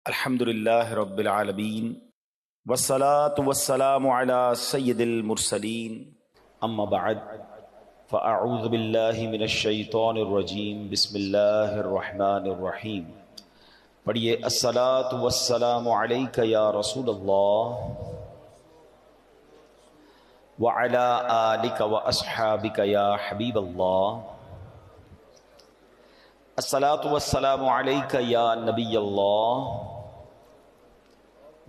الحمد للہ رب العالمین والصلاة والسلام على سید المرسلین اما بعد فاعوذ باللہ من الشیطان الرجیم بسم اللہ الرحمن الرحیم. پڑھیے الصلاة والسلام علیک یا رسول اللہ وعلی آلک واصحابک یا حبیب اللہ. الصلاة والسلام علیک یا نبی اللہ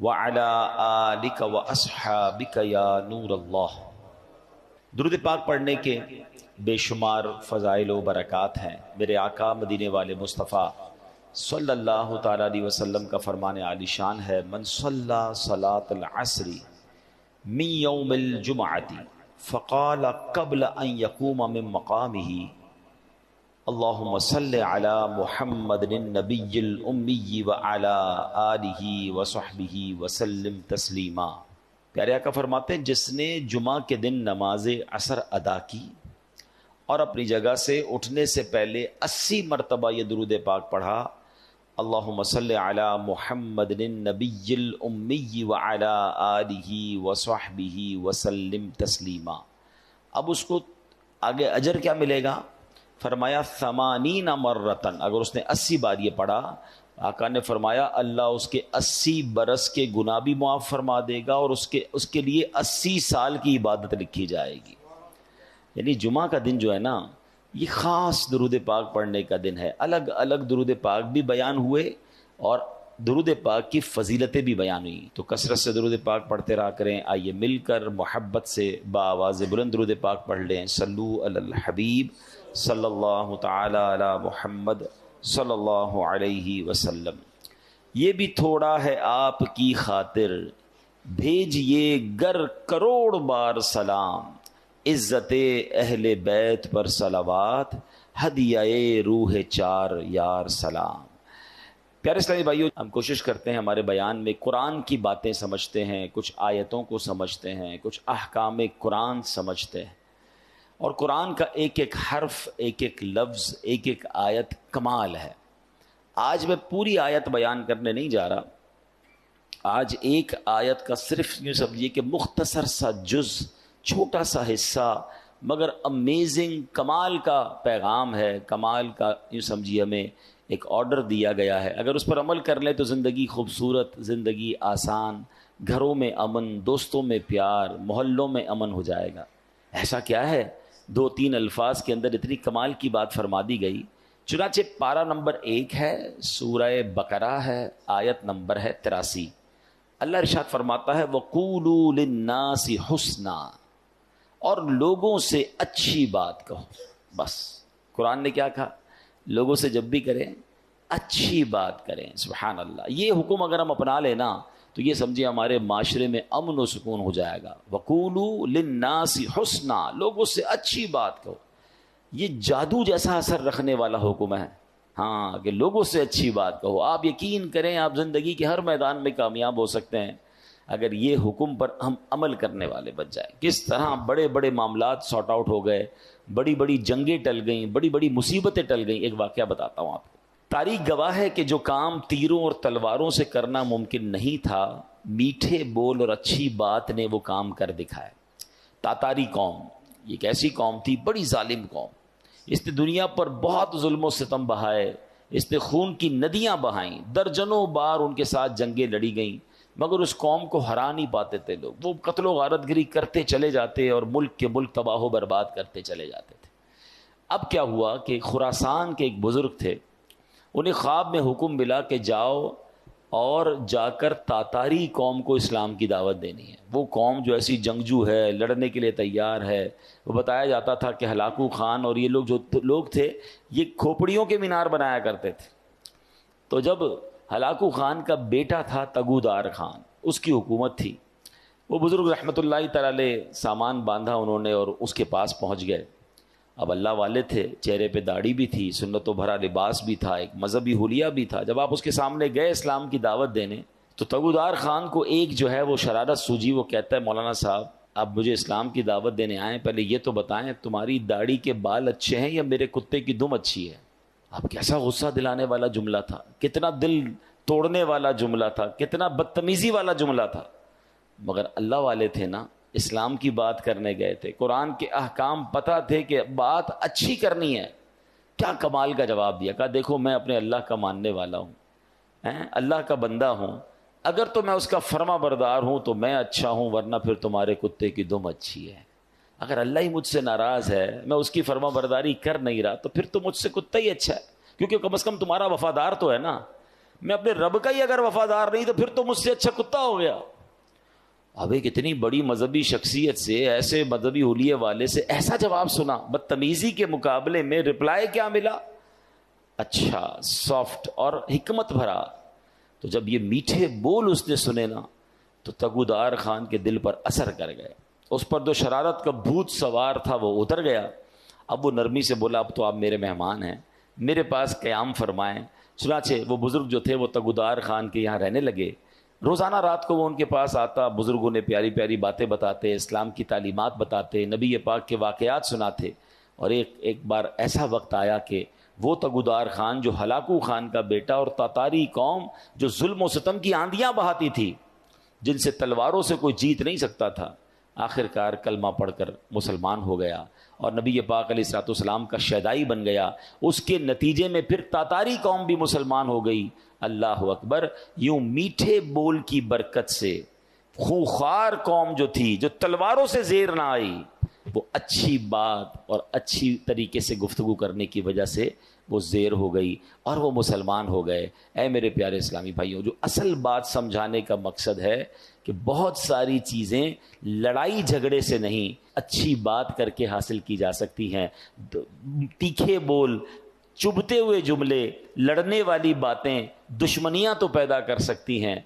وعلی آلک واصحابک یا نور اللہ. درود پاک پڑھنے کے بے شمار فضائل و برکات ہیں. میرے آقا مدینے والے مصطفیٰ صلی اللہ تعالیٰ علیہ وسلم کا فرمان عالی شان ہے: من صلی صلاة العصر من یوم الجمعة فقال قبل ان یقوم من مقامہ اللہم صلی علی محمد النبی الامی وعلی آلہ وصحبہ وسلم تسلیما. پیارے آقا فرماتے ہیں جس نے جمعہ کے دن نماز عصر ادا کی اور اپنی جگہ سے اٹھنے سے پہلے 80 مرتبہ یہ درود پاک پڑھا: اللہم صلی علی محمد النبی الامی وعلی آلہ وصحبہ وسلم تسلیما. اب اس کو آگے اجر کیا ملے گا؟ فرمایا 80 مرتن. اگر اس نے 80 بار یہ پڑھا، آقا نے فرمایا اللہ اس کے 80 برس کے گناہ بھی معاف فرما دے گا اور اس کے لیے 80 سال کی عبادت لکھی جائے گی. یعنی جمعہ کا دن جو ہے نا، یہ خاص درود پاک پڑھنے کا دن ہے. الگ الگ درود پاک بھی بیان ہوئے اور درود پاک کی فضیلتیں بھی بیان ہوئی. تو کثرت سے درود پاک پڑھتے رہا کریں. آئیے مل کر محبت سے بآواز بلند درود پاک پڑھ لیں: صلو علی الحبیب صلی اللہ تعالی علی محمد صلی اللہ علیہ وسلم. یہ بھی تھوڑا ہے آپ کی خاطر، بھیجئے گر کروڑ بار سلام. عزت اہل بیت پر صلوات، ہدیہ روح چار یار سلام. پیارے اسلامی بھائیو، ہم کوشش کرتے ہیں ہمارے بیان میں قرآن کی باتیں سمجھتے ہیں، کچھ آیتوں کو سمجھتے ہیں، کچھ احکام قرآن سمجھتے ہیں. اور قرآن کا ایک ایک حرف، ایک ایک لفظ، ایک ایک آیت کمال ہے. آج میں پوری آیت بیان کرنے نہیں جا رہا. آج ایک آیت کا صرف یوں سمجھیے کہ مختصر سا جز، چھوٹا سا حصہ، مگر امیزنگ، کمال کا پیغام ہے. کمال کا یوں سمجھیے ہمیں ایک آرڈر دیا گیا ہے. اگر اس پر عمل کر لیں تو زندگی خوبصورت، زندگی آسان، گھروں میں امن، دوستوں میں پیار، محلوں میں امن ہو جائے گا. ایسا کیا ہے 2-3 الفاظ کے اندر اتنی کمال کی بات فرما دی گئی. چنانچہ پارہ نمبر 1 ہے، سورہ بقرہ ہے، آیت نمبر ہے 83. اللہ ارشاد فرماتا ہے: وَقُولُوا لِلنَّاسِ حُسْنًا، اور لوگوں سے اچھی بات کہو. بس قرآن نے کیا کہا؟ لوگوں سے جب بھی کریں اچھی بات کریں. سبحان اللہ. یہ حکم اگر ہم اپنا لیں نا تو یہ سمجھے ہمارے معاشرے میں امن و سکون ہو جائے گا. وَقُولُوا لِلنَّاسِ حُسْنًا، لوگوں سے اچھی بات کہو. یہ جادو جیسا اثر رکھنے والا حکم ہے. ہاں، کہ لوگوں سے اچھی بات کہو. آپ یقین کریں آپ زندگی کے ہر میدان میں کامیاب ہو سکتے ہیں اگر یہ حکم پر ہم عمل کرنے والے بن جائیں. کس طرح بڑے بڑے معاملات سارٹ آؤٹ ہو گئے، بڑی بڑی جنگیں ٹل گئیں، بڑی بڑی مصیبتیں ٹل گئیں. ایک واقعہ بتاتا ہوں آپ کو. تاریخ گواہ ہے کہ جو کام تیروں اور تلواروں سے کرنا ممکن نہیں تھا، میٹھے بول اور اچھی بات نے وہ کام کر دکھایا. تاتاری قوم یہ ایک ایسی قوم تھی، بڑی ظالم قوم. اس نے دنیا پر بہت ظلم و ستم بہائے، اس نے خون کی ندیاں بہائیں، درجنوں بار ان کے ساتھ جنگیں لڑی گئیں، مگر اس قوم کو ہرا نہیں پاتے تھے لوگ. وہ قتل و غارت گری کرتے چلے جاتے اور ملک کے ملک تباہ و برباد کرتے چلے جاتے تھے. اب کیا ہوا کہ خراسان کے ایک بزرگ تھے، انہیں خواب میں حکم ملا کہ جاؤ اور جا کر تاتاری قوم کو اسلام کی دعوت دینی ہے. وہ قوم جو ایسی جنگجو ہے، لڑنے کے لیے تیار ہے. وہ بتایا جاتا تھا کہ ہلاکو خان اور یہ لوگ جو لوگ تھے یہ کھوپڑیوں کے مینار بنایا کرتے تھے. تو جب ہلاکو خان کا بیٹا تھا تگودار خان، اس کی حکومت تھی. وہ بزرگ رحمۃ اللہ تعالی علیہ سامان باندھا انہوں نے اور اس کے پاس پہنچ گئے. اب اللہ والے تھے، چہرے پہ داڑھی بھی تھی، سنت و بھرا لباس بھی تھا، ایک مذہبی حلیہ بھی تھا. جب آپ اس کے سامنے گئے اسلام کی دعوت دینے تو تگودار خان کو ایک جو ہے وہ شرارت سوجی. وہ کہتا ہے مولانا صاحب آپ مجھے اسلام کی دعوت دینے آئیں، پہلے یہ تو بتائیں تمہاری داڑھی کے بال اچھے ہیں یا میرے کتے کی دم اچھی ہے؟ اب کیسا غصہ دلانے والا جملہ تھا، کتنا دل توڑنے والا جملہ تھا، کتنا بدتمیزی والا جملہ تھا، مگر اللہ والے تھے نا، اسلام کی بات کرنے گئے تھے، قرآن کے احکام پتہ تھے کہ بات اچھی کرنی ہے، کیا کمال کا جواب دیا، کہا دیکھو میں اپنے اللہ کا ماننے والا ہوں، اللہ کا بندہ ہوں، اگر تو میں اس کا فرما بردار ہوں تو میں اچھا ہوں، ورنہ پھر تمہارے کتے کی دم اچھی ہے۔ اگر اللہ ہی مجھ سے ناراض ہے، میں اس کی فرما برداری کر نہیں رہا، تو پھر تو مجھ سے کتا ہی اچھا ہے، کیونکہ کم از کم تمہارا وفادار تو ہے نا، میں اپنے رب کا ہی اگر وفادار نہیں تو پھر تو مجھ سے اچھا کتا ہو گیا۔ اب ایک اتنی بڑی مذہبی شخصیت سے، ایسے مذہبی حلیے والے سے ایسا جواب سنا، بدتمیزی کے مقابلے میں رپلائی کیا ملا؟ اچھا، سافٹ اور حکمت بھرا۔ تو جب یہ میٹھے بول اس نے سنے نا تو تگودار خان کے دل پر اثر کر گئے، اس پر جو شرارت کا بھوت سوار تھا وہ اتر گیا۔ اب وہ نرمی سے بولا اب تو آپ میرے مہمان ہیں، میرے پاس قیام فرمائیں۔ چنانچہ وہ بزرگ جو تھے وہ تگودار خان کے یہاں رہنے لگے، روزانہ رات کو وہ ان کے پاس آتا، بزرگوں نے پیاری پیاری باتیں بتاتے، اسلام کی تعلیمات بتاتے، نبی پاک کے واقعات سناتے۔ اور ایک بار ایسا وقت آیا کہ وہ تگودار خان جو ہلاکو خان کا بیٹا اور تاتاری قوم جو ظلم و ستم کی آندیاں بہاتی تھی، جن سے تلواروں سے کوئی جیت نہیں سکتا تھا، آخر کار کلمہ پڑھ کر مسلمان ہو گیا اور نبی پاک علیہ الصلوۃ والسلام کا شیدائی بن گیا۔ اس کے نتیجے میں پھر تاتاری قوم بھی مسلمان ہو گئی۔ اللہ اکبر! یوں میٹھے بول کی برکت سے خوخار قوم جو تھی، جو تلواروں سے زیر نہ آئی، وہ اچھی بات اور اچھی طریقے سے گفتگو کرنے کی وجہ سے وہ زیر ہو گئی اور وہ مسلمان ہو گئے۔ اے میرے پیارے اسلامی بھائیوں، جو اصل بات سمجھانے کا مقصد ہے کہ بہت ساری چیزیں لڑائی جھگڑے سے نہیں، اچھی بات کر کے حاصل کی جا سکتی ہیں۔ تیکھے بول، چبھتے ہوئے جملے، لڑنے والی باتیں دشمنیاں تو پیدا کر سکتی ہیں،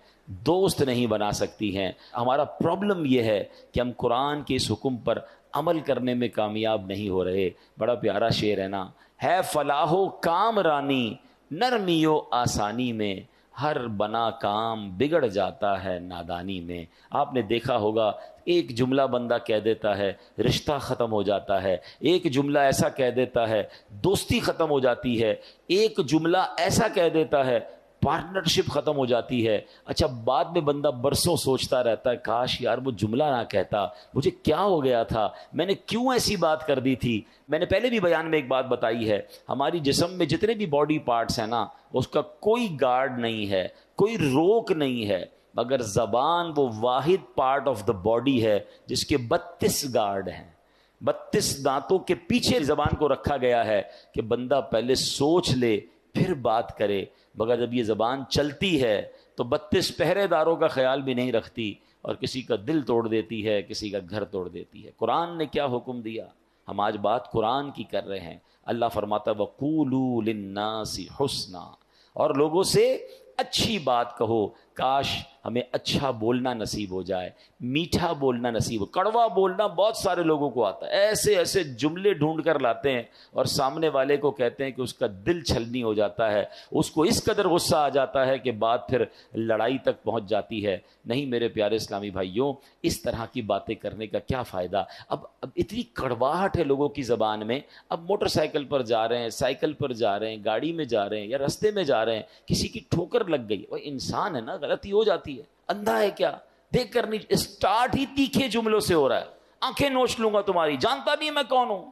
دوست نہیں بنا سکتی ہیں۔ ہمارا پرابلم یہ ہے کہ ہم قرآن کے اس حکم پر عمل کرنے میں کامیاب نہیں ہو رہے۔ بڑا پیارا شعر ہے نا، ہے فلاح و کام رانی نرمی و آسانی میں، ہر بنا کام بگڑ جاتا ہے نادانی میں۔ آپ نے دیکھا ہوگا ایک جملہ بندہ کہہ دیتا ہے رشتہ ختم ہو جاتا ہے، ایک جملہ ایسا کہہ دیتا ہے دوستی ختم ہو جاتی ہے، ایک جملہ ایسا کہہ دیتا ہے پارٹنرشپ ختم ہو جاتی ہے۔ اچھا، بعد میں بندہ برسوں سوچتا رہتا ہے کاش یار وہ جملہ نہ کہتا، مجھے کیا ہو گیا تھا، میں نے کیوں ایسی بات کر دی تھی۔ میں نے پہلے بھی بیان میں ایک بات بتائی ہے، ہماری جسم میں جتنے بھی باڈی پارٹس ہیں نا، اس کا کوئی گارڈ نہیں ہے، کوئی روک نہیں ہے، مگر زبان وہ واحد پارٹ آف دا باڈی ہے جس کے 32 گارڈ ہیں۔ 32 دانتوں کے پیچھے زبان کو رکھا گیا ہے کہ بندہ پہلے سوچ لے پھر بات کرے، مگر جب یہ زبان چلتی ہے تو 32 پہرے داروں کا خیال بھی نہیں رکھتی اور کسی کا دل توڑ دیتی ہے، کسی کا گھر توڑ دیتی ہے۔ قرآن نے کیا حکم دیا؟ ہم آج بات قرآن کی کر رہے ہیں۔ اللہ فرماتا وَقُولُوا لِلنَّاسِ حُسْنًا، اور لوگوں سے اچھی بات کہو۔ کاش ہمیں اچھا بولنا نصیب ہو جائے، میٹھا بولنا نصیب ہو۔ کڑوا بولنا بہت سارے لوگوں کو آتا ہے، ایسے ایسے جملے ڈھونڈ کر لاتے ہیں اور سامنے والے کو کہتے ہیں کہ اس کا دل چھلنی ہو جاتا ہے، اس کو اس قدر غصہ آ جاتا ہے کہ بات پھر لڑائی تک پہنچ جاتی ہے۔ نہیں میرے پیارے اسلامی بھائیوں، اس طرح کی باتیں کرنے کا کیا فائدہ؟ اب اتنی کڑواہٹ ہے لوگوں کی زبان میں، اب موٹر سائیکل پر جا رہے ہیں، سائیکل پر جا رہے ہیں، گاڑی میں جا رہے ہیں یا رستے میں جا رہے ہیں، کسی کی ٹھوکر لگ گئی، وہ انسان ہے نا، غلطی ہو جاتی ہے، اندھا ہے کیا؟ دیکھ کر نہیں، اسٹارٹ ہی تیکھے جملوں سے ہو رہا ہے، آنکھیں نوچ لوں گا تمہاری، جانتا نہیں میں کون ہوں۔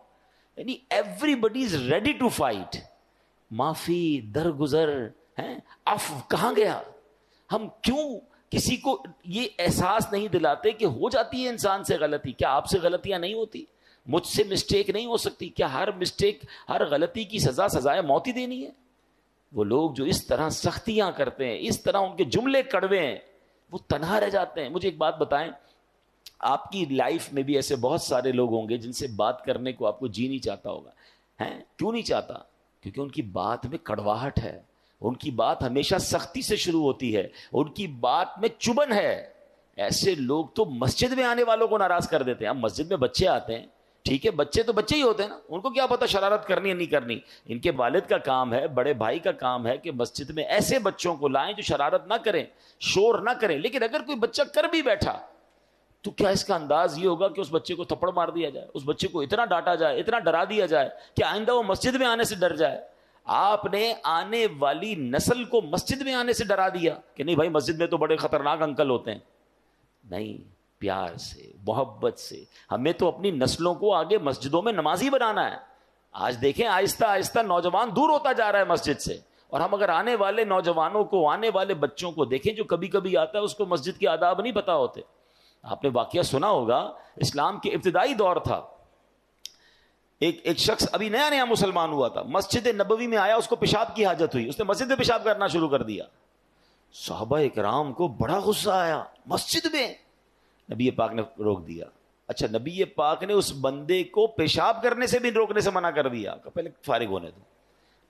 یعنی everybody is ready to fight, معافی درگزر ہیں، عفو کہاں گیا؟ ہم کیوں کسی کو یہ احساس نہیں دلاتے کہ ہو جاتی ہے انسان سے غلطی؟ کیا آپ سے غلطیاں نہیں ہوتی؟ مجھ سے مسٹیک نہیں ہو سکتی؟ کیا ہر مسٹیک، ہر غلطی کی سزائے موت ہی دینی ہے؟ وہ لوگ جو اس طرح سختیاں کرتے ہیں، اس طرح ان کے جملے کڑوے ہیں، وہ تنہا رہ جاتے ہیں۔ مجھے ایک بات بتائیں، آپ کی لائف میں بھی ایسے بہت سارے لوگ ہوں گے جن سے بات کرنے کو آپ کو جی نہیں چاہتا ہوگا، ہیں؟ کیوں نہیں چاہتا؟ کیونکہ ان کی بات میں کڑواہٹ ہے، ان کی بات ہمیشہ سختی سے شروع ہوتی ہے، ان کی بات میں چبن ہے۔ ایسے لوگ تو مسجد میں آنے والوں کو ناراض کر دیتے ہیں۔ اب مسجد میں بچے آتے ہیں، ٹھیک ہے، بچے تو بچے ہی ہوتے ہیں نا، ان کو کیا پتا شرارت کرنی ہے نہیں کرنی۔ ان کے والد کا کام ہے، بڑے بھائی کا کام ہے کہ مسجد میں ایسے بچوں کو لائیں جو شرارت نہ کریں، شور نہ کریں۔ لیکن اگر کوئی بچہ کر بھی بیٹھا تو کیا اس کا انداز یہ ہوگا کہ اس بچے کو تھپڑ مار دیا جائے، اس بچے کو اتنا ڈانٹا جائے، اتنا ڈرا دیا جائے کہ آئندہ وہ مسجد میں آنے سے ڈر جائے؟ آپ نے آنے والی نسل کو مسجد میں آنے سے ڈرا دیا کہ نہیں بھائی مسجد میں تو بڑے خطرناک انکل ہوتے ہیں. نہیں، پیار سے، محبت سے. ہمیں تو اپنی نسلوں کو آگے مسجدوں میں نمازی بنانا ہے. آج دیکھیں آہستہ آہستہ نوجوان دور ہوتا جا رہا ہے مسجد سے، اور ہم اگر آنے والے نوجوانوں کو، آنے والے بچوں کو دیکھیں جو کبھی کبھی آتا ہے اس کو مسجد کے آداب نہیں پتا ہوتے. آپ نے واقعہ سنا ہوگا، اسلام کے ابتدائی دور تھا، ایک شخص ابھی نیا نیا مسلمان ہوا تھا، مسجد نبوی میں آیا، اس کو پیشاب کی حاجت ہوئی، اس نے مسجد میں پیشاب کرنا شروع کر دیا. صحابہ اکرام کو بڑا غصہ آیا، مسجد میں. نبی پاک نے روک دیا. اچھا، نبی پاک نے اس بندے کو پیشاب کرنے سے بھی روکنے سے منع کر دیا کہ پہلے فارغ ہونے دو.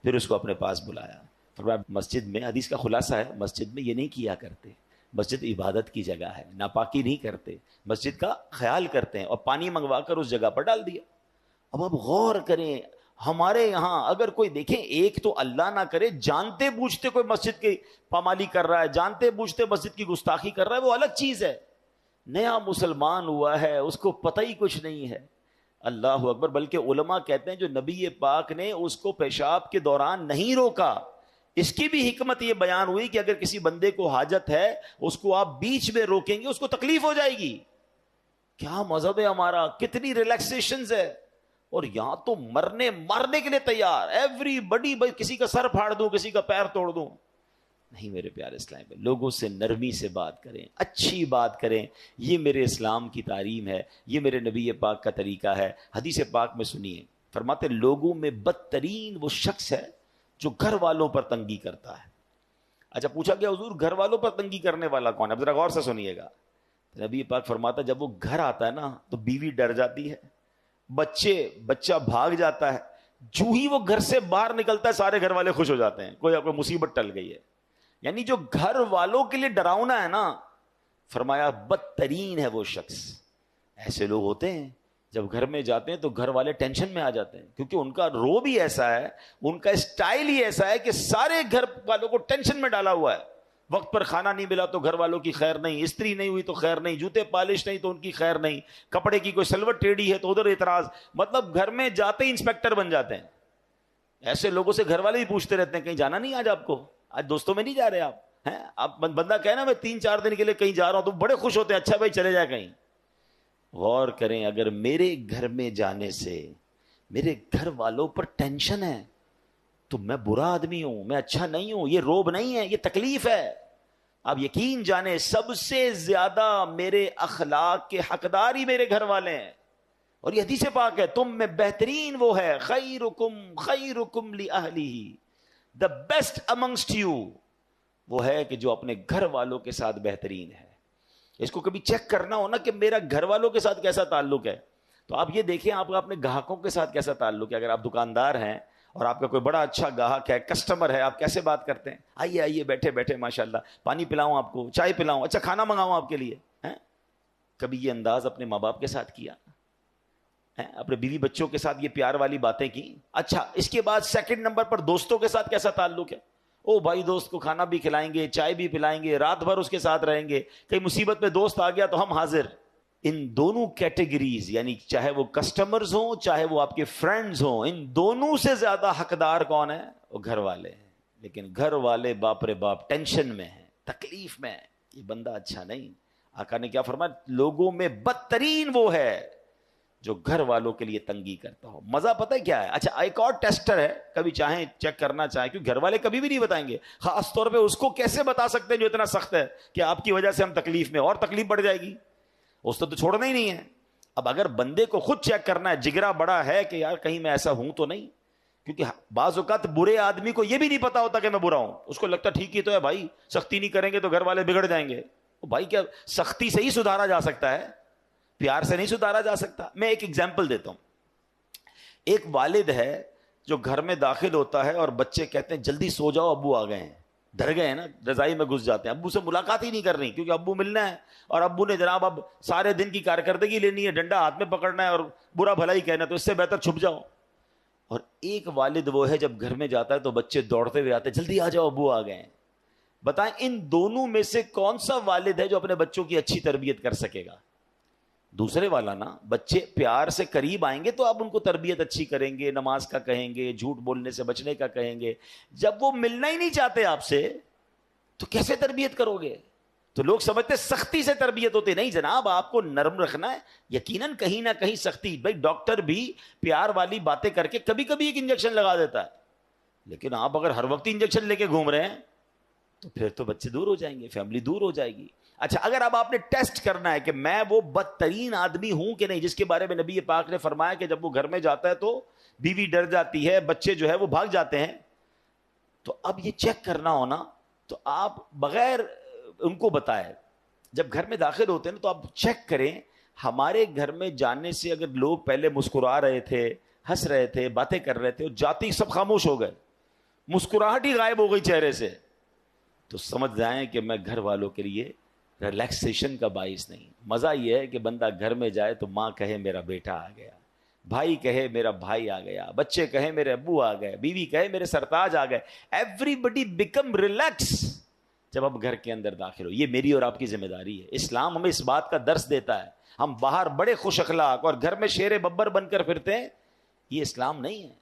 پھر اس کو اپنے پاس بلایا، فرمایا مسجد میں، حدیث کا خلاصہ ہے، مسجد میں یہ نہیں کیا کرتے. مسجد عبادت کی جگہ ہے، ناپاکی نہیں کرتے، مسجد کا خیال کرتے ہیں. اور پانی منگوا کر اس جگہ پر ڈال دیا. اب آپ غور کریں، ہمارے یہاں اگر کوئی دیکھیں، ایک تو اللہ نہ کرے جانتے بوجھتے کوئی مسجد کی پامالی کر رہا ہے، جانتے بوجھتے مسجد کی گستاخی کر رہا ہے، وہ الگ چیز ہے. نیا مسلمان ہوا ہے، اس کو پتہ ہی کچھ نہیں ہے. اللہ اکبر. بلکہ علماء کہتے ہیں جو نبی پاک نے اس کو پیشاب کے دوران نہیں روکا، اس کی بھی حکمت یہ بیان ہوئی کہ اگر کسی بندے کو حاجت ہے، اس کو آپ بیچ میں روکیں گے اس کو تکلیف ہو جائے گی. کیا مذہب ہے ہمارا، کتنی ریلیکسیشنز ہے. اور یہاں تو مارنے کے لیے تیار، ایوری بڈی، کسی کا سر پھاڑ دوں، کسی کا پیر توڑ دوں. نہیں میرے پیارے اسلام میں، لوگوں سے نرمی سے بات کریں، اچھی بات کریں. یہ میرے اسلام کی تعلیم ہے، یہ میرے نبی پاک کا طریقہ ہے. حدیث پاک میں سنیے، فرماتے لوگوں میں بدترین وہ شخص ہے جو گھر والوں پر تنگی کرتا ہے. اچھا، پوچھا گیا حضور گھر والوں پر تنگی کرنے والا کون ہے؟ اب ذرا غور سے سنیے گا. نبی پاک فرماتا جب وہ گھر آتا ہے نا تو بیوی ڈر جاتی ہے، بچہ بھاگ جاتا ہے. جو ہی وہ گھر سے باہر نکلتا ہے سارے گھر والے خوش ہو جاتے ہیں، کوئی آپ کو مصیبت ٹل گئی ہے. یعنی جو گھر والوں کے لیے ڈراؤنا ہے نا، فرمایا بدترین ہے وہ شخص. ایسے لوگ ہوتے ہیں جب گھر میں جاتے ہیں تو گھر والے ٹینشن میں آ جاتے ہیں، کیونکہ ان کا رو بھی ایسا ہے، ان کا اسٹائل ہی ایسا ہے کہ سارے گھر والوں کو ٹینشن میں ڈالا ہوا ہے. وقت پر کھانا نہیں ملا تو گھر والوں کی خیر نہیں، استری نہیں ہوئی تو خیر نہیں، جوتے پالش نہیں تو ان کی خیر نہیں، کپڑے کی کوئی سلوٹ ٹیڑھی ہے تو ادھر اعتراض. مطلب گھر میں جاتے ہی انسپیکٹر بن جاتے ہیں. ایسے لوگوں سے گھر والے بھی پوچھتے رہتے ہیں کہیں جانا نہیں آج آپ کو، آج دوستوں میں نہیں جا رہے آپ ہیں؟ آپ بندہ کہنا میں 3-4 دن کے لیے کہیں جا رہا ہوں تو بڑے خوش ہوتے ہیں، اچھا بھائی چلے جائے کہیں. غور کریں، اگر میرے گھر میں جانے سے میرے گھر والوں پر ٹینشن ہے تو میں برا آدمی ہوں، میں اچھا نہیں ہوں. یہ روب نہیں ہے، یہ تکلیف ہے. آپ یقین جانیں سب سے زیادہ میرے اخلاق کے حقدار ہی میرے گھر والے ہیں. اور یہ حدیث پاک ہے، تم میں بہترین وہ ہے، خیرکم لأہلہ، the best amongst you وہ ہے کہ جو اپنے گھر والوں کے ساتھ بہترین ہے. اس کو کبھی چیک کرنا ہو نا کہ میرا گھر والوں کے ساتھ کیسا تعلق ہے، تو آپ یہ دیکھیں آپ کا اپنے گاہکوں کے ساتھ کیسا تعلق ہے. اگر آپ دکاندار ہیں اور آپ کا کوئی بڑا اچھا گاہک ہے، کسٹمر ہے، آپ کیسے بات کرتے ہیں؟ آئیے آئیے، بیٹھے بیٹھے، ماشاءاللہ، پانی پلاؤں آپ کو، چائے پلاؤں، اچھا کھانا منگاؤں آپ کے لیے. کبھی یہ انداز اپنے ماں باپ کے ساتھ کیا؟ اپنے بیوی بچوں کے ساتھ یہ پیار والی باتیں کی؟ اچھا، اس کے بعد سیکنڈ نمبر پر دوستوں کے ساتھ کیسا تعلق ہے؟ او بھائی، دوست کو کھانا بھی کھلائیں گے، چائے بھی پلائیں گے، رات بھر اس کے ساتھ رہیں گے، کہیں مصیبت میں دوست آ گیا تو ہم حاضر. ان دونوں کیٹیگریز، یعنی چاہے وہ کسٹمرز ہوں چاہے وہ آپ کے فرینڈز ہوں، ان دونوں سے زیادہ حقدار کون ہے؟ وہ گھر والے ہیں. لیکن گھر والے باپ رے باپ ٹینشن میں ہیں، تکلیف میں ہیں، یہ بندہ اچھا نہیں. آقا نے کیا فرمایا؟ لوگوں میں بدترین وہ ہے جو گھر والوں کے لیے تنگی کرتا ہو. مزہ پتہ ہے کیا ہے؟ اچھا، ایک اور ٹیسٹر ہے، کبھی چاہیں چیک کرنا چاہیں، کیونکہ گھر والے کبھی بھی نہیں بتائیں گے. خاص طور پہ اس کو کیسے بتا سکتے ہیں جو اتنا سخت ہے کہ آپ کی وجہ سے ہم تکلیف میں، اور تکلیف بڑھ جائے گی، اس تو چھوڑنا ہی نہیں ہے. اب اگر بندے کو خود چیک کرنا ہے، جگرا بڑا ہے کہ یار کہیں میں ایسا ہوں تو نہیں، کیونکہ بعض اوقات برے آدمی کو یہ بھی نہیں پتا ہوتا کہ میں برا ہوں، اس کو لگتا ٹھیک ہی تو ہے بھائی، سختی نہیں کریں گے تو گھر والے بگڑ جائیں گے. بھائی کیا سختی سے ہی سدھارا جا سکتا ہے، پیار سے نہیں سدھارا جا سکتا. میں ایک ایگزامپل دیتا ہوں. ایک والد ہے جو گھر میں داخل ہوتا ہے اور بچے کہتے ہیں جلدی سو جاؤ ابو آ گئے ہیں، ڈر گئے ہیں نا، رضائی میں گھس جاتے ہیں، ابو سے ملاقات ہی نہیں کرنی کیونکہ ابو ملنا ہے، اور ابو نے جناب اب سارے دن کی کارکردگی لینی ہے، ڈنڈا ہاتھ میں پکڑنا ہے اور برا بھلا ہی کہنا ہے، تو اس سے بہتر چھپ جاؤ. اور ایک والد وہ ہے جب گھر میں جاتا ہے تو بچے دوڑتے ہوئے آتے ہیں جلدی آ جاؤ ابو آ گئے ہیں. بتائیں ان دونوں میں سے کون سا والد ہے جو اپنے بچوں کی اچھی تربیت کر سکے گا؟ دوسرے والا نا. بچے پیار سے قریب آئیں گے تو آپ ان کو تربیت اچھی کریں گے, نماز کا کہیں گے, جھوٹ بولنے سے بچنے کا کہیں گے. جب وہ ملنا ہی نہیں چاہتے آپ سے تو کیسے تربیت کرو گے؟ تو لوگ سمجھتے سختی سے تربیت ہوتی. نہیں جناب, آپ کو نرم رکھنا ہے. یقیناً کہیں نہ کہیں سختی, بھائی ڈاکٹر بھی پیار والی باتیں کر کے کبھی کبھی ایک انجیکشن لگا دیتا ہے, لیکن آپ اگر ہر وقت انجیکشن لے کے گھوم رہے ہیں تو پھر تو بچے دور ہو جائیں گے, فیملی دور ہو جائے گی. اچھا, اگر اب آپ نے ٹیسٹ کرنا ہے کہ میں وہ بدترین آدمی ہوں کہ نہیں جس کے بارے میں نبی پاک نے فرمایا کہ جب وہ گھر میں جاتا ہے تو بیوی ڈر جاتی ہے, بچے جو ہے وہ بھاگ جاتے ہیں, تو اب یہ چیک کرنا ہونا, تو آپ بغیر ان کو بتائے جب گھر میں داخل ہوتے ہیں نا تو آپ چیک کریں. ہمارے گھر میں جانے سے اگر لوگ پہلے مسکرا رہے تھے, ہنس رہے تھے, باتیں کر رہے تھے, اور جاتے ہی سب خاموش ہو گئے, مسکراہٹ ہی غائب ہو گئی چہرے سے, تو سمجھ جائیں کہ میں گھر والوں کے لیے ریلیکسیشن کا باعث نہیں. مزہ یہ ہے کہ بندہ گھر میں جائے تو ماں کہے میرا بیٹا آ گیا, بھائی کہے میرا بھائی آ گیا, بچے کہے میرے ابو آ گئے, بیوی کہے میرے سرتاج آ گئے. ایوری بڈی بیکم ریلیکس جب آپ گھر کے اندر داخل ہو. یہ میری اور آپ کی ذمہ داری ہے. اسلام ہمیں اس بات کا درس دیتا ہے. ہم باہر بڑے خوش اخلاق اور گھر میں شیر ببر بن کر پھرتے ہیں, یہ اسلام نہیں ہے.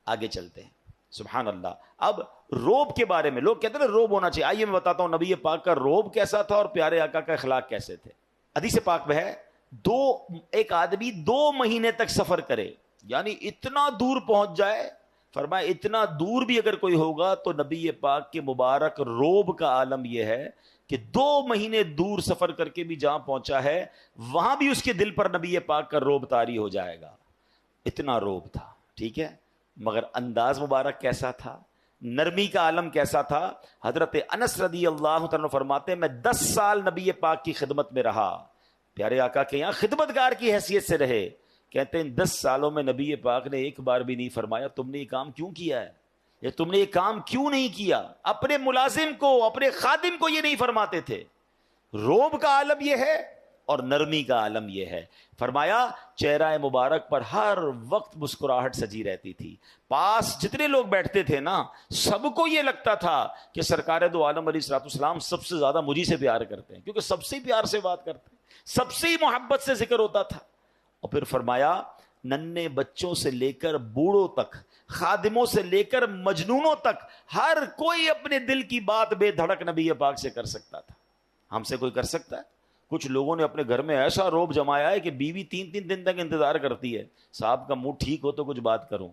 آگے چلتے ہیں. سبحان اللہ. اب روب کے بارے میں لوگ کہتے ہیں روب ہونا چاہیے. آئیے میں بتاتا ہوں نبی پاک کا روب کیسا تھا اور پیارے آقا کا اخلاق کیسے تھے. حدیث پاک میں ہے ایک آدمی 2 مہینے تک سفر کرے, یعنی اتنا دور پہنچ جائے. فرمایا اتنا دور بھی اگر کوئی ہوگا تو نبی پاک کے مبارک روب کا عالم یہ ہے کہ 2 مہینے دور سفر کر کے بھی جہاں پہنچا ہے وہاں بھی اس کے دل پر نبی پاک کا روب طاری ہو جائے گا. اتنا روب تھا. ٹھیک ہے, مگر انداز مبارک کیسا تھا, نرمی کا عالم کیسا تھا. حضرت انس رضی اللہ تعالیٰ فرماتے ہیں میں 10 سال نبی پاک کی خدمت میں رہا, پیارے آقا کے یہاں خدمتگار کی حیثیت سے رہے. کہتے ہیں 10 سالوں میں نبی پاک نے ایک بار بھی نہیں فرمایا تم نے یہ کام کیوں کیا ہے, یا تم نے یہ کام کیوں نہیں کیا. اپنے ملازم کو, اپنے خادم کو یہ نہیں فرماتے تھے. روب کا عالم یہ ہے اور نرمی کا عالم یہ ہے. فرمایا چہرہ مبارک پر ہر وقت مسکراہٹ سجی رہتی تھی. پاس جتنے لوگ بیٹھتے تھے نا سب کو یہ لگتا تھا کہ سرکار دو عالم علیہ الصلوۃ والسلام سب سے زیادہ مجھی سے پیار کرتے ہیں, کیونکہ سب سے پیار سے بات کرتے ہیں, سب سے ہی محبت سے ذکر ہوتا تھا. اور پھر فرمایا ننھے بچوں سے لے کر بوڑھوں تک, خادموں سے لے کر مجنونوں تک, ہر کوئی اپنے دل کی بات بے دھڑک نبی پاک سے کر سکتا تھا. ہم سے کوئی کر سکتا ہے؟ کچھ لوگوں نے اپنے گھر میں ایسا روب جمایا ہے کہ بیوی 3 دن تک انتظار کرتی ہے, صاحب کا موڈ ٹھیک ہو تو کچھ بات کروں.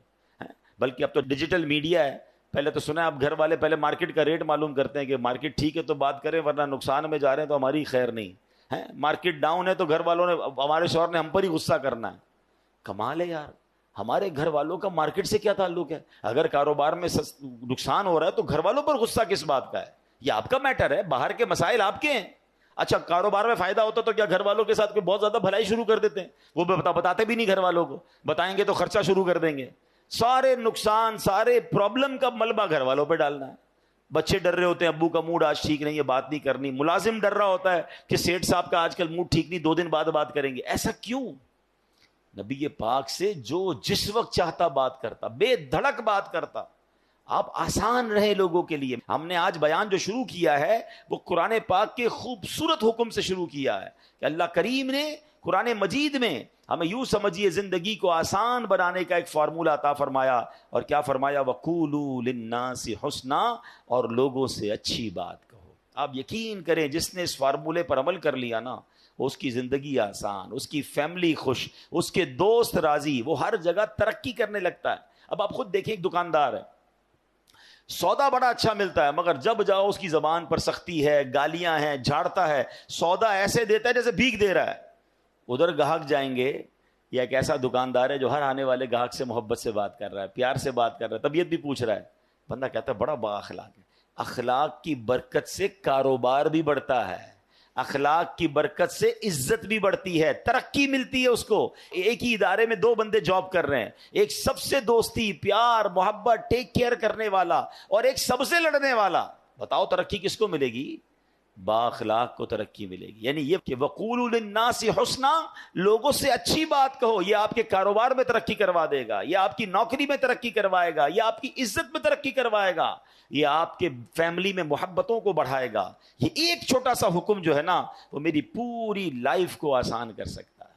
بلکہ اب تو ڈیجیٹل میڈیا ہے. پہلے تو سنا ہے اب گھر والے پہلے مارکیٹ کا ریٹ معلوم کرتے ہیں کہ مارکیٹ ٹھیک ہے تو بات کریں, ورنہ نقصان میں جا رہے ہیں تو ہماری خیر نہیں ہے. مارکیٹ ڈاؤن ہے تو گھر والوں نے, ہمارے شوہر نے ہم پر ہی غصہ کرنا ہے. کمال ہے یار, ہمارے گھر والوں کا مارکیٹ سے کیا تعلق ہے؟ اگر کاروبار میں نقصان ہو رہا ہے تو گھر والوں پر غصہ کس بات کا ہے؟ یہ آپ کا میٹر ہے, باہر کے مسائل آپ کے ہیں. اچھا کاروبار میں فائدہ ہوتا تو کیا گھر والوں کے ساتھ کوئی بہت زیادہ بھلائی شروع کر دیتے ہیں؟ وہ بتاتے بھی نہیں گھر والوں کو, بتائیں گے تو خرچہ شروع کر دیں گے. سارے نقصان, سارے پرابلم کا ملبہ گھر والوں پہ ڈالنا ہے. بچے ڈر رہے ہوتے ہیں ابو کا موڈ آج ٹھیک نہیں ہے, بات نہیں کرنی. ملازم ڈر رہا ہوتا ہے کہ سیٹھ صاحب کا آج کل موڈ ٹھیک نہیں, 2 دن بعد بات کریں گے. ایسا کیوں؟ نبی پاک سے جو جس وقت چاہتا بات کرتا, بے دھڑک بات کرتا. آپ آسان رہے لوگوں کے لیے. ہم نے آج بیان جو شروع کیا ہے وہ قرآن پاک کے خوبصورت حکم سے شروع کیا ہے کہ اللہ کریم نے قرآن مجید میں ہمیں یوں سمجھیے زندگی کو آسان بنانے کا ایک فارمولہ عطا فرمایا. اور کیا فرمایا؟ وَقُولُوا لِلنَّاسِ حُسْنًا, اور لوگوں سے اچھی بات کہو. آپ یقین کریں جس نے اس فارمولے پر عمل کر لیا نا, اس کی زندگی آسان, اس کی فیملی خوش, اس کے دوست راضی, وہ ہر جگہ ترقی کرنے لگتا ہے. اب آپ خود دیکھیں, ایک دکاندار ہے, سودا بڑا اچھا ملتا ہے, مگر جب جاؤ اس کی زبان پر سختی ہے, گالیاں ہیں, جھاڑتا ہے, سودا ایسے دیتا ہے جیسے بھیک دے رہا ہے. ادھر گاہک جائیں گے, یا ایک ایسا دکاندار ہے جو ہر آنے والے گاہک سے محبت سے بات کر رہا ہے, پیار سے بات کر رہا ہے, طبیعت بھی پوچھ رہا ہے. بندہ کہتا ہے بڑا با اخلاق ہے. اخلاق کی برکت سے کاروبار بھی بڑھتا ہے, اخلاق کی برکت سے عزت بھی بڑھتی ہے, ترقی ملتی ہے اس کو. ایک ہی ادارے میں 2 بندے جاب کر رہے ہیں, ایک سب سے دوستی, پیار, محبت, ٹیک کیئر کرنے والا, اور ایک سب سے لڑنے والا. بتاؤ ترقی کس کو ملے گی؟ با اخلاق کو ترقی ملے گی. یعنی یہ کہ وَقُولُوا لِلنَّاسِ حُسْنًا, لوگوں سے اچھی بات کہو. یہ آپ کے کاروبار میں ترقی کروا دے گا, یہ آپ کی نوکری میں ترقی کروائے گا, یہ آپ کی عزت میں ترقی کروائے گا, یہ آپ کے فیملی میں محبتوں کو بڑھائے گا. یہ ایک چھوٹا سا حکم جو ہے نا وہ میری پوری لائف کو آسان کر سکتا ہے.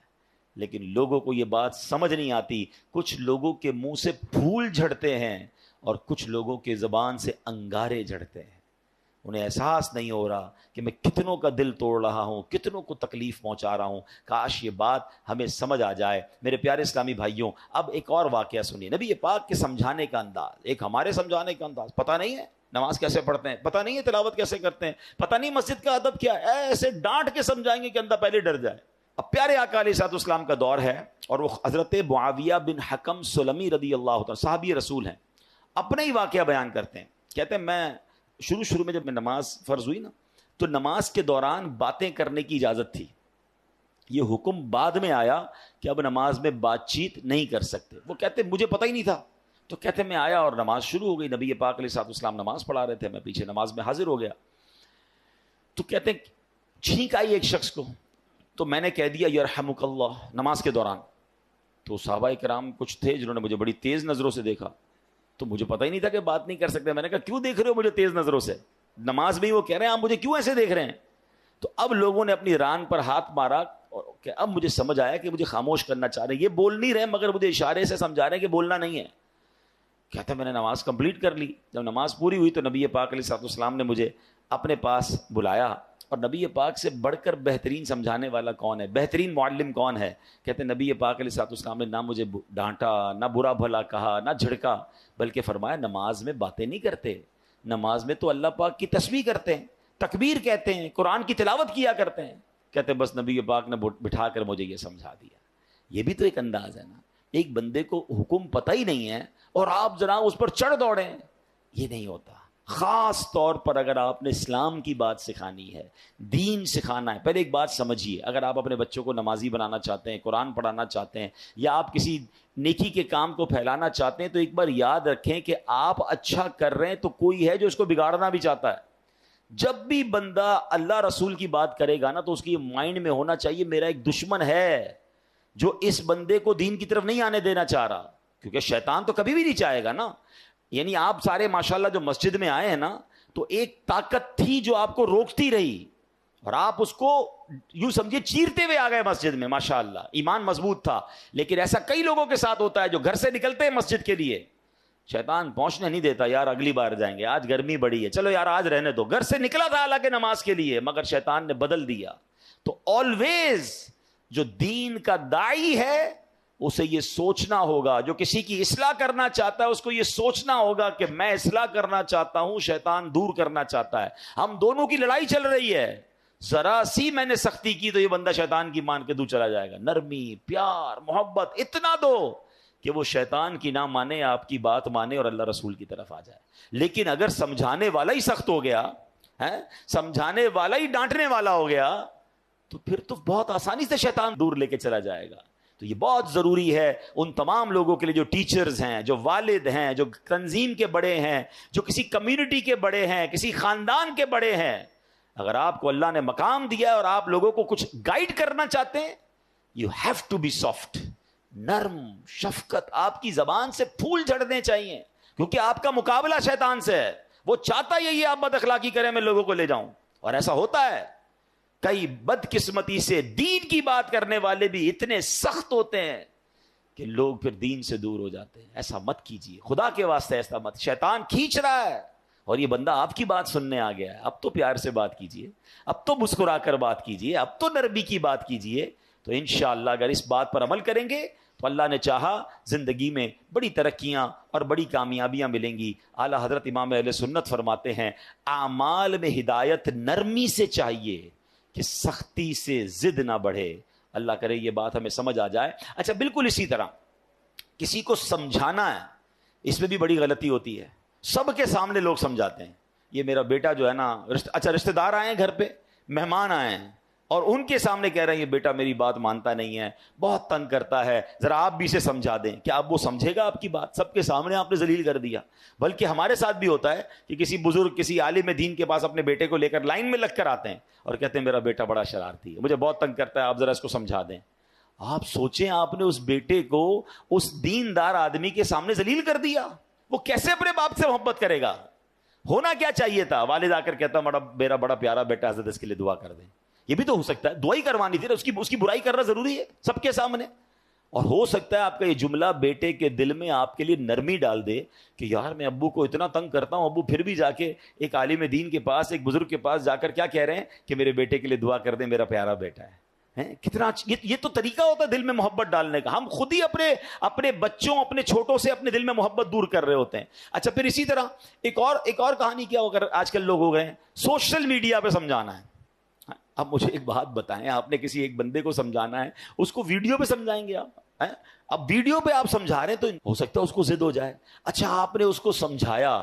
لیکن لوگوں کو یہ بات سمجھ نہیں آتی. کچھ لوگوں کے منہ سے پھول جھڑتے ہیں اور کچھ لوگوں کے زبان سے انگارے جھڑتے ہیں. انہیں احساس نہیں ہو رہا کہ میں کتنوں کا دل توڑ رہا ہوں, کتنوں کو تکلیف پہنچا رہا ہوں. کاش یہ بات ہمیں سمجھ آ جائے. میرے پیارے اسلامی بھائیوں, اب ایک اور واقعہ سنیے. نبی پاک کے سمجھانے کا انداز, ایک ہمارے سمجھانے کا انداز. پتہ نہیں ہے نماز کیسے پڑھتے ہیں, پتہ نہیں ہے تلاوت کیسے کرتے ہیں, پتہ نہیں مسجد کا ادب کیا ہے, ایسے ڈانٹ کے سمجھائیں گے کہ اندھا پہلے ڈر جائے. اب پیارے آقا علیہ الصلوۃ والسلام کا دور ہے اور وہ حضرت معاویہ بن حکم سلمی رضی اللہ عنہ صحابی رسول ہیں, اپنے ہی واقعہ بیان کرتے ہیں. کہتے ہیں میں شروع میں جب میں نماز فرض ہوئی نا, تو نماز کے دوران باتیں کرنے کی اجازت تھی. یہ حکم بعد میں آیا کہ اب نماز میں بات چیت نہیں کر سکتے. وہ کہتے مجھے پتہ ہی نہیں تھا. تو کہتے میں آیا اور نماز شروع ہو گئی. نبی پاک علیہ الصلوۃ والسلام نماز پڑھا رہے تھے, میں پیچھے نماز میں حاضر ہو گیا. تو کہتے ہیں چھینک آئی ایک شخص کو, تو میں نے کہہ دیا یرحمک اللہ نماز کے دوران. تو صحابہ کرام کچھ تھے جنہوں نے مجھے بڑی تیز نظروں سے دیکھا, تو مجھے پتہ ہی نہیں تھا کہ بات نہیں کر سکتے. میں نے کہا کیوں دیکھ رہے ہو مجھے تیز نظروں سے, نماز میں ہی وہ کہہ رہے ہیں آپ مجھے کیوں ایسے دیکھ رہے ہیں. تو اب لوگوں نے اپنی ران پر ہاتھ مارا کہ اب مجھے سمجھ آیا کہ مجھے خاموش کرنا چاہ رہے ہیں. یہ بول نہیں رہے مگر مجھے اشارے سے سمجھا رہے ہیں کہ بولنا نہیں ہے. کہتا میں نے نماز کمپلیٹ کر لی. جب نماز پوری ہوئی تو نبی پاک علیہ الصلوۃ والسلام نے مجھے اپنے پاس بلایا. اور نبی پاک سے بڑھ کر بہترین سمجھانے والا کون ہے, بہترین معلم کون ہے؟ کہتے ہیں نبی پاک علیہ الصلوۃ والسلام نے نہ مجھے ڈانٹا, نہ برا بھلا کہا, نہ جھڑکا, بلکہ فرمایا نماز میں باتیں نہیں کرتے, نماز میں تو اللہ پاک کی تسبیح کرتے ہیں, تکبیر کہتے ہیں, قرآن کی تلاوت کیا کرتے ہیں. کہتے بس نبی پاک نے بٹھا کر مجھے یہ سمجھا دیا. یہ بھی تو ایک انداز ہے نا, ایک بندے کو حکم پتہ ہی نہیں ہے اور آپ ذرا اس پر چڑھ دوڑیں, یہ نہیں ہوتا. خاص طور پر اگر آپ نے اسلام کی بات سکھانی ہے, دین سکھانا ہے, پہلے ایک بات سمجھیے. اگر آپ اپنے بچوں کو نمازی بنانا چاہتے ہیں, قرآن پڑھانا چاہتے ہیں, یا آپ کسی نیکی کے کام کو پھیلانا چاہتے ہیں, تو ایک بار یاد رکھیں کہ آپ اچھا کر رہے ہیں تو کوئی ہے جو اس کو بگاڑنا بھی چاہتا ہے. جب بھی بندہ اللہ رسول کی بات کرے گا نا, تو اس کی مائنڈ میں ہونا چاہیے میرا ایک دشمن ہے جو اس بندے کو دین کی طرف نہیں آنے دینا چاہ رہا. کیونکہ شیطان تو کبھی بھی نہیں چاہے گا نا. یعنی آپ سارے ماشاءاللہ جو مسجد میں آئے ہیں نا, تو ایک طاقت تھی جو آپ کو روکتی رہی اور آپ اس کو یوں سمجھے چیرتے ہوئے آ گئے مسجد میں. ماشاءاللہ ایمان مضبوط تھا. لیکن ایسا کئی لوگوں کے ساتھ ہوتا ہے جو گھر سے نکلتے ہیں مسجد کے لیے, شیطان پہنچنے نہیں دیتا, یار اگلی بار جائیں گے, آج گرمی بڑی ہے, چلو یار آج رہنے دو. گھر سے نکلا تھا حالانکہ نماز کے لیے, مگر شیطان نے بدل دیا. تو آلویز جو دین کا داعی ہے اسے یہ سوچنا ہوگا, جو کسی کی اصلاح کرنا چاہتا ہے اس کو یہ سوچنا ہوگا کہ میں اصلاح کرنا چاہتا ہوں, شیطان دور کرنا چاہتا ہے. ہم دونوں کی لڑائی چل رہی ہے. ذرا سی میں نے سختی کی تو یہ بندہ شیطان کی مان کے دور چلا جائے گا. نرمی, پیار, محبت اتنا دو کہ وہ شیطان کی نہ مانے, آپ کی بات مانے اور اللہ رسول کی طرف آ جائے. لیکن اگر سمجھانے والا ہی سخت ہو گیا ہے, سمجھانے والا ہی ڈانٹنے والا ہو گیا, تو پھر تو بہت آسانی سے شیطان دور لے کے چلا جائے گا. تو یہ بہت ضروری ہے ان تمام لوگوں کے لیے جو ٹیچرز ہیں, جو والد ہیں, جو تنظیم کے بڑے ہیں, جو کسی کمیونٹی کے بڑے ہیں, کسی خاندان کے بڑے ہیں. اگر آپ کو اللہ نے مقام دیا ہے اور آپ لوگوں کو کچھ گائیڈ کرنا چاہتے ہیں, you have to be soft, نرم, شفقت. آپ کی زبان سے پھول جھڑنے چاہیے, کیونکہ آپ کا مقابلہ شیطان سے ہے. وہ چاہتا یہی آپ بد اخلاقی کریں, میں لوگوں کو لے جاؤں. اور ایسا ہوتا ہے. کئی بدقسمتی سے دین کی بات کرنے والے بھی اتنے سخت ہوتے ہیں کہ لوگ پھر دین سے دور ہو جاتے ہیں. ایسا مت کیجیے, خدا کے واسطے ایسا مت. شیطان کھینچ رہا ہے اور یہ بندہ آپ کی بات سننے آ گیا ہے. اب تو پیار سے بات کیجیے, اب تو مسکرا کر بات کیجیے, اب تو نرمی کی بات کیجیے. تو انشاءاللہ اگر اس بات پر عمل کریں گے تو اللہ نے چاہا زندگی میں بڑی ترقیاں اور بڑی کامیابیاں ملیں گی. اعلیٰ حضرت امام اہل سنت فرماتے ہیں اعمال میں ہدایت نرمی سے چاہیے کہ سختی سے ضد نہ بڑھے. اللہ کرے یہ بات ہمیں سمجھ آ جائے. اچھا بالکل اسی طرح کسی کو سمجھانا ہے, اس میں بھی بڑی غلطی ہوتی ہے. سب کے سامنے لوگ سمجھاتے ہیں, یہ میرا بیٹا جو ہے نا, اچھا رشتہ دار آئے ہیں گھر پہ, مہمان آئے ہیں, اور ان کے سامنے کہہ رہے ہیں یہ بیٹا میری بات مانتا نہیں ہے, بہت تنگ کرتا ہے, ذرا آپ بھی اسے سمجھا دیں. کیا اب وہ سمجھے گا آپ کی بات؟ سب کے سامنے آپ نے ذلیل کر دیا. بلکہ ہمارے ساتھ بھی ہوتا ہے کہ کسی بزرگ, کسی عالم دین کے پاس اپنے بیٹے کو لے کر لائن میں لگ کر آتے ہیں اور کہتے ہیں میرا بیٹا بڑا شرارتی ہے, مجھے بہت تنگ کرتا ہے, آپ ذرا اس کو سمجھا دیں. آپ سوچیں آپ نے اس بیٹے کو اس دیندار آدمی کے سامنے ذلیل کر دیا, وہ کیسے اپنے باپ سے محبت کرے گا؟ ہونا کیا چاہیے تھا, والد آ کر کہتا میرا بڑا پیارا بیٹا, حضرت اس کے لیے دعا کر دیں. یہ بھی تو ہو سکتا ہے، دعائی کروانی تھی نا، اس کی برائی کرنا ضروری ہے سب کے سامنے. اور ہو سکتا ہے آپ کا یہ جملہ بیٹے کے دل میں آپ کے لیے نرمی ڈال دے کہ یار میں ابو کو اتنا تنگ کرتا ہوں، ابو پھر بھی جا کے ایک عالم دین کے پاس، ایک بزرگ کے پاس جا کر کیا کہہ رہے ہیں کہ میرے بیٹے کے لیے دعا کر دیں، میرا پیارا بیٹا ہے. کتنا یہ تو طریقہ ہوتا ہے دل میں محبت ڈالنے کا. ہم خود ہی اپنے بچوں، اپنے چھوٹوں سے اپنے دل میں محبت دور کر رہے ہوتے ہیں. اچھا پھر اسی طرح ایک اور کہانی کیا ہو کر آج کل لوگ ہو گئے ہیں، سوشل میڈیا پہ سمجھانا ہے. اب مجھے ایک بات بتائیں، آپ نے کسی ایک بندے کو سمجھانا ہے، اس کو ویڈیو پہ سمجھائیں گے آپ؟ اب ویڈیو پہ آپ سمجھا رہے ہیں تو ہو سکتا ہے اس کو ضد ہو جائے. اچھا آپ نے اس کو سمجھایا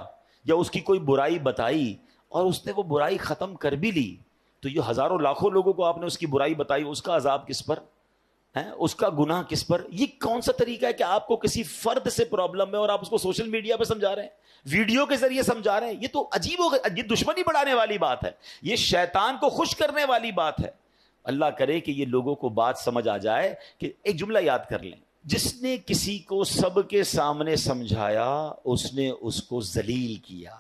یا اس کی کوئی برائی بتائی اور اس نے وہ برائی ختم کر بھی لی، تو یہ ہزاروں لاکھوں لوگوں کو آپ نے اس کی برائی بتائی، اس کا عذاب کس پر ہے؟ اس کا گناہ کس پر؟ یہ کون سا طریقہ ہے کہ آپ کو کسی فرد سے پرابلم ہے اور آپ اس کو سوشل میڈیا پہ سمجھا رہے ہیں، ویڈیو کے ذریعے سمجھا رہے ہیں؟ یہ تو عجیب ہو گیا، یہ دشمنی بڑھانے والی بات ہے، یہ شیطان کو خوش کرنے والی بات ہے. اللہ کرے کہ یہ لوگوں کو بات سمجھ آ جائے. کہ ایک جملہ یاد کر لیں، جس نے کسی کو سب کے سامنے سمجھایا اس نے اس کو ذلیل کیا،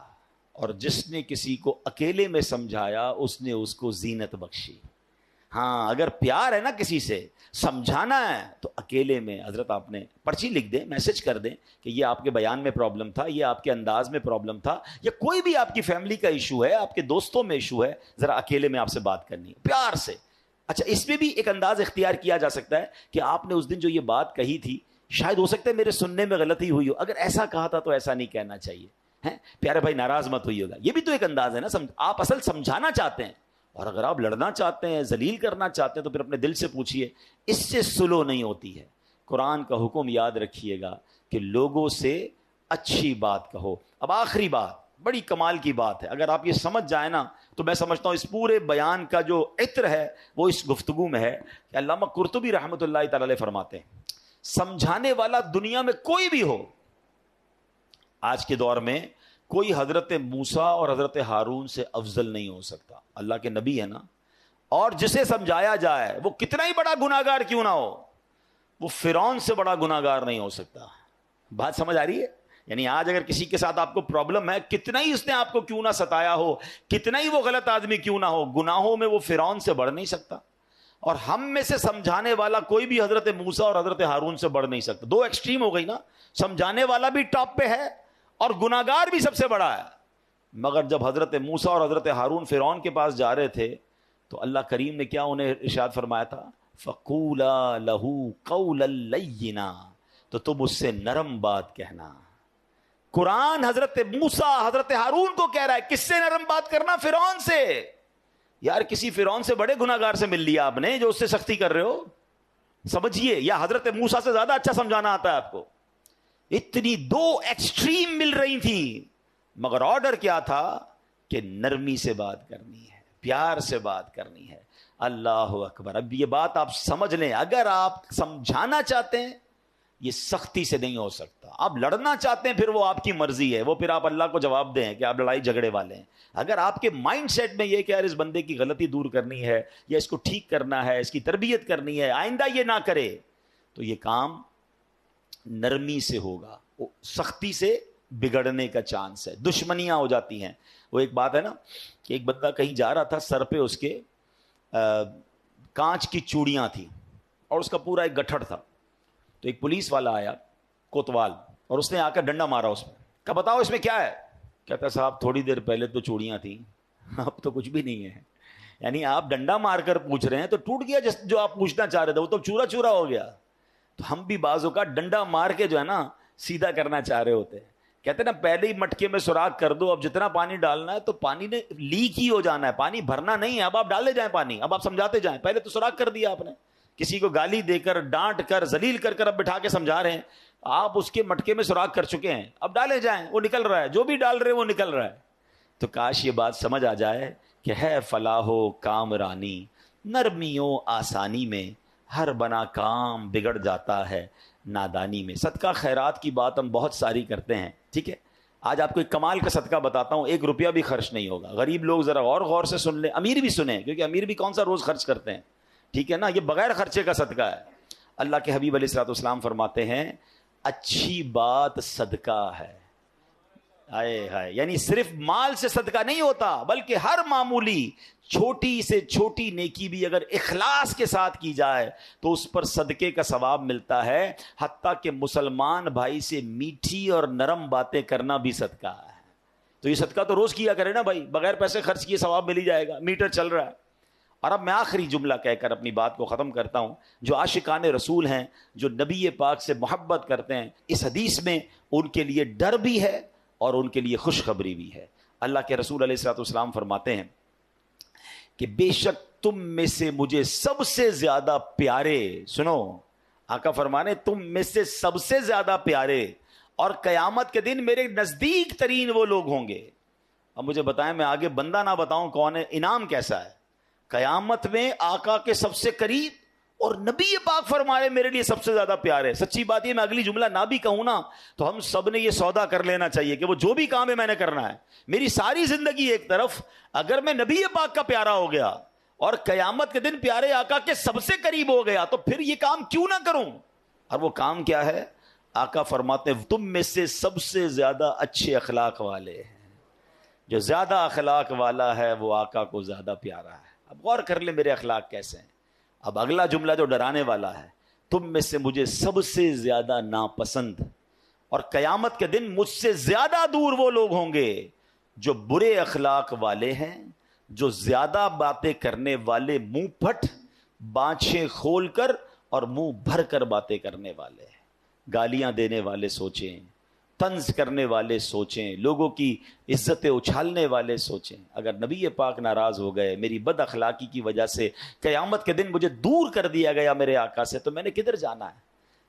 اور جس نے کسی کو اکیلے میں سمجھایا اس نے اس کو زینت بخشی. ہاں اگر پیار ہے نا کسی سے، سمجھانا ہے تو اکیلے میں. حضرت آپ نے پرچی لکھ دیں، میسج کر دیں کہ یہ آپ کے بیان میں پرابلم تھا، یہ آپ کے انداز میں پرابلم تھا، یا کوئی بھی آپ کی فیملی کا ایشو ہے، آپ کے دوستوں میں ایشو ہے، ذرا اکیلے میں آپ سے بات کرنی ہے پیار سے. اچھا اس میں بھی ایک انداز اختیار کیا جا سکتا ہے کہ آپ نے اس دن جو یہ بات کہی تھی شاید ہو سکتا ہے میرے سننے میں غلطی ہوئی ہو، اگر ایسا کہا تھا تو ایسا نہیں کہنا چاہیے، پیارے بھائی ناراض مت ہوئی ہوگا. یہ بھی تو ایک انداز ہے نا، آپ اصل سمجھانا چاہتے ہیں. اور اگر آپ لڑنا چاہتے ہیں، ذلیل کرنا چاہتے ہیں، تو پھر اپنے دل سے پوچھئے. اس سے سلو نہیں ہوتی ہے. قرآن کا حکم یاد رکھیے گا کہ لوگوں سے اچھی بات کہو. اب آخری بات بڑی کمال کی بات ہے، اگر آپ یہ سمجھ جائیں نا تو میں سمجھتا ہوں اس پورے بیان کا جو عطر ہے وہ اس گفتگو میں ہے. کہ علامہ قرطبی رحمۃ اللہ تعالی علیہ فرماتے ہیں سمجھانے والا دنیا میں کوئی بھی ہو، آج کے دور میں کوئی حضرت موسیٰ اور حضرت ہارون سے افضل نہیں ہو سکتا. اللہ کے نبی ہے نا، اور جسے سمجھایا جائے وہ کتنا ہی بڑا گناہگار کیوں نہ ہو، وہ فرعون سے بڑا گناہگار نہیں ہو سکتا. بات سمجھ آ رہی ہے؟ یعنی آج اگر کسی کے ساتھ آپ کو پرابلم ہے، کتنا ہی اس نے آپ کو کیوں نہ ستایا ہو، کتنا ہی وہ غلط آدمی کیوں نہ ہو، گناہوں میں وہ فرعون سے بڑھ نہیں سکتا. اور ہم میں سے سمجھانے والا کوئی بھی حضرت موسیٰ اور حضرت ہارون سے بڑھ نہیں سکتا. دو ایکسٹریم ہو گئی نا، سمجھانے والا بھی ٹاپ پہ ہے اور گناہگار بھی سب سے بڑا ہے. مگر جب حضرت موسیٰ اور حضرت ہارون فرعون کے پاس جا رہے تھے تو اللہ کریم نے کیا انہیں ارشاد فرمایا تھا؟ فَقُولَا لَهُ قَوْلًا لَيِّنًا، تو تم اس سے نرم بات کہنا. قرآن حضرت موسیٰ حضرت ہارون کو کہہ رہا ہے کس سے نرم بات کرنا؟ فرعون سے. یار کسی فرعون سے بڑے گناہگار سے مل لیا آپ نے جو اس سے سختی کر رہے ہو. سمجھیے، یا حضرت موسیٰ سے زیادہ اچھا سمجھانا آتا ہے آپ کو. اتنی دو ایکسٹریم مل رہی تھی، مگر آرڈر کیا تھا کہ نرمی سے بات کرنی ہے، پیار سے بات کرنی ہے. اللہ اکبر. اب یہ بات آپ سمجھ لیں، اگر آپ سمجھانا چاہتے ہیں یہ سختی سے نہیں ہو سکتا. آپ لڑنا چاہتے ہیں پھر وہ آپ کی مرضی ہے، وہ پھر آپ اللہ کو جواب دیں کہ آپ لڑائی جھگڑے والے ہیں. اگر آپ کے مائنڈ سیٹ میں یہ کہ یار اس بندے کی غلطی دور کرنی ہے یا اس کو ٹھیک کرنا ہے، اس کی تربیت کرنی ہے، آئندہ یہ نہ کرے، تو یہ کام نرمی سے ہوگا. سختی سے بگڑنے کا چانس ہے، دشمنیاں ہو جاتی ہیں. وہ ایک بات ہے نا کہ ایک بندہ کہیں جا رہا تھا، سر پہ اس کے کانچ کی چوڑیاں تھیں اور اس کا پورا ایک گٹھڑ تھا. تو ایک پولیس والا آیا کوتوال اور اس نے آ کر ڈنڈا مارا اس میں. کہا بتاؤ اس میں کیا ہے؟ کہتا صاحب تھوڑی دیر پہلے تو چوڑیاں تھیں، اب تو کچھ بھی نہیں ہے. یعنی آپ ڈنڈا مار کر پوچھ رہے ہیں تو ٹوٹ گیا جو آپ پوچھنا چاہ رہے تھے، وہ تو چورا چورا ہو گیا. تو ہم بھی بعضوں کا ڈنڈا مار کے جو ہے نا سیدھا کرنا چاہ رہے ہوتے ہیں. کہتے ہیں نا پہلے ہی مٹکے میں سوراخ کر دو، اب جتنا پانی ڈالنا ہے تو پانی نے لیک ہی ہو جانا ہے، پانی بھرنا نہیں ہے. اب آپ ڈالے جائیں پانی، اب آپ سمجھاتے جائیں. پہلے تو سوراخ کر دیا آپ نے، کسی کو گالی دے کر ڈانٹ کر ذلیل کر کر اب بٹھا کے سمجھا رہے ہیں. آپ اس کے مٹکے میں سوراخ کر چکے ہیں، اب ڈالے جائیں، وہ نکل رہا ہے، جو بھی ڈال رہے ہیں وہ نکل رہا ہے. تو کاش یہ بات سمجھ آ جائے کہ ہے فلاح و کامرانی، نرمیوں آسانی میں، ہر بنا کام بگڑ جاتا ہے نادانی میں. صدقہ خیرات کی بات ہم بہت ساری کرتے ہیں، ٹھیک ہے. آج آپ کو ایک کمال کا صدقہ بتاتا ہوں، 1 روپیہ بھی خرچ نہیں ہوگا. غریب لوگ ذرا اور غور سے سن لیں، امیر بھی سنیں، کیونکہ امیر بھی کون سا روز خرچ کرتے ہیں، ٹھیک ہے نا. یہ بغیر خرچے کا صدقہ ہے. اللہ کے حبیب علیہ الصلوۃ والسلام فرماتے ہیں اچھی بات صدقہ ہے. ہائے ہائے، یعنی صرف مال سے صدقہ نہیں ہوتا بلکہ ہر معمولی چھوٹی سے چھوٹی نیکی بھی اگر اخلاص کے ساتھ کی جائے تو اس پر صدقے کا ثواب ملتا ہے، حتیٰ کہ مسلمان بھائی سے میٹھی اور نرم باتیں کرنا بھی صدقہ ہے۔ تو یہ صدقہ تو روز کیا کرے نا بھائی، بغیر پیسے خرچ کیے ثواب مل ہی جائے گا، میٹر چل رہا ہے۔ اور اب میں آخری جملہ کہہ کر اپنی بات کو ختم کرتا ہوں۔ جو عاشقان رسول ہیں، جو نبی پاک سے محبت کرتے ہیں، اس حدیث میں ان کے لیے ڈر بھی ہے اور ان کے لیے خوشخبری بھی ہے۔ اللہ کے رسول علیہ الصلوۃ والسلام فرماتے ہیں کہ بے شک تم میں سے مجھے سب سے زیادہ پیارے، سنو آقا فرمانے تم میں سے سب سے زیادہ پیارے اور قیامت کے دن میرے نزدیک ترین وہ لوگ ہوں گے۔ اب مجھے بتائیں، میں آگے بندہ نہ بتاؤں کون ہے، انعام کیسا ہے؟ قیامت میں آقا کے سب سے قریب اور نبی پاک فرمائے میرے لیے سب سے زیادہ پیارے۔ سچی بات یہ میں اگلی جملہ نہ بھی کہوں نا تو ہم سب نے یہ سودا کر لینا چاہیے کہ وہ جو بھی کام ہے میں نے کرنا ہے، میری ساری زندگی ایک طرف، اگر میں نبی پاک کا پیارا ہو گیا اور قیامت کے دن پیارے آقا کے سب سے قریب ہو گیا تو پھر یہ کام کیوں نہ کروں؟ اور وہ کام کیا ہے؟ آقا فرماتے ہیں تم میں سے سب سے زیادہ اچھے اخلاق والے ہیں۔ جو زیادہ اخلاق والا ہے وہ آقا کو زیادہ پیارا ہے۔ اب غور کر لیں میرے اخلاق کیسے ہیں۔ اب اگلا جملہ جو ڈرانے والا ہے، تم میں سے مجھے سب سے زیادہ ناپسند اور قیامت کے دن مجھ سے زیادہ دور وہ لوگ ہوں گے جو برے اخلاق والے ہیں، جو زیادہ باتیں کرنے والے، منہ پھٹ، بانچیں کھول کر اور منہ بھر کر باتیں کرنے والے ہیں، گالیاں دینے والے سوچیں، طنز کرنے والے سوچیں، لوگوں کی عزتیں اچھالنے والے سوچیں۔ اگر نبی پاک ناراض ہو گئے، میری بد اخلاقی کی وجہ سے قیامت کے دن مجھے دور کر دیا گیا میرے آقا سے، تو میں نے کدھر جانا ہے؟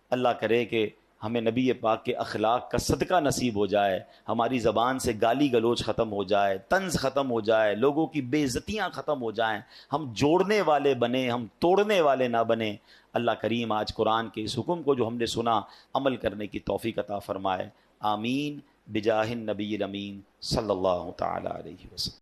اللہ کرے کہ ہمیں نبی پاک کے اخلاق کا صدقہ نصیب ہو جائے، ہماری زبان سے گالی گلوچ ختم ہو جائے، طنز ختم ہو جائے، لوگوں کی بے عزتیاں ختم ہو جائیں، ہم جوڑنے والے بنیں، ہم توڑنے والے نہ بنیں۔ اللہ کریم آج قرآن کے اس حکم کو جو ہم نے سنا عمل کرنے کی توفیق عطا فرمائے۔ آمین بجاہ النبی الامین صلی اللہ تعالی علیہ وسلم۔